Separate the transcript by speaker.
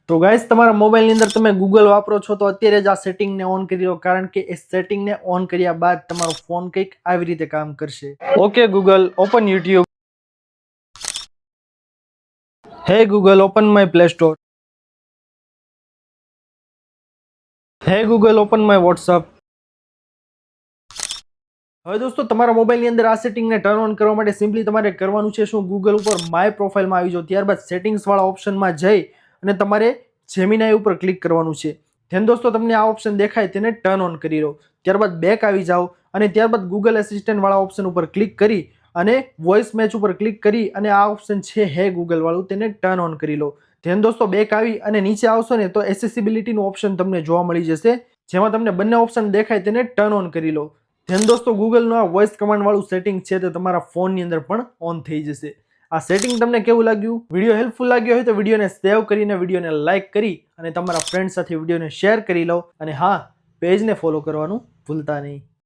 Speaker 1: તો ગાઈસ તમારા મોબાઈલની અંદર તમે ગૂગલ વાપરો છો તો અત્યારે જ આ સેટિંગને ઓન કરી લો, કારણ કે એ સેટિંગને ઓન કર્યા બાદ તમારો ફોન કંઈક આવી રીતે કામ કરશે. Okay Google, open YouTube. Hey Google, open my play store. Hey Google, open my WhatsApp. હવે દોસ્તો તમારા મોબાઈલની અંદર આ સેટિંગને ટર્ન ઓન કરવા માટે સિમ્પલી તમારે કરવાનું છે શું, ગૂગલ ઉપર માય પ્રોફાઇલમાં આવી જાઓ, ત્યારબાદ સેટિંગ્સ વાળા ઓપ્શનમાં જઈ અને તમારે જેમિનાઈ ઉપર ક્લિક કરવાનું છે. ધ્યાન દોસ્તો તમને આ ઓપ્શન દેખાય તેને ટર્ન ઓન કરી લો. ત્યારબાદ બેક આવી જાઓ અને ત્યારબાદ ગૂગલ એસિસ્ટન્ટ વાળા ઓપ્શન ઉપર ક્લિક કરી અને વોઇસ મેચ ઉપર ક્લિક કરી અને આ ઓપ્શન છે હે ગૂગલ વાળું તેને ટર્ન ઓન કરી લો. ધ્યાન દોસ્તો બેક આવી અને નીચે આવશો ને તો એસેસિબિલિટીનું ઓપ્શન તમને જોવા મળી જશે, જેમાં તમને બંને ઓપ્શન દેખાય તેને ટર્ન ઓન કરી લો. ધ્યાન દોસ્તો ગૂગલનું આ વોઇસ કમાન્ડ વાળું સેટિંગ છે તે તમારા ફોનની અંદર પણ ઓન થઈ જશે. આ સેટિંગ તમને કેવું લાગ્યું? વિડીયો હેલ્પફુલ લાગ્યો હોય તો વિડીયોને સેવ કરીને વિડીયોને લાઇક કરી અને તમારા ફ્રેન્ડ સાથે વિડીયોને શેર કરી લો. અને હા, પેજને ફોલો કરવાનું ભૂલતા નહીં.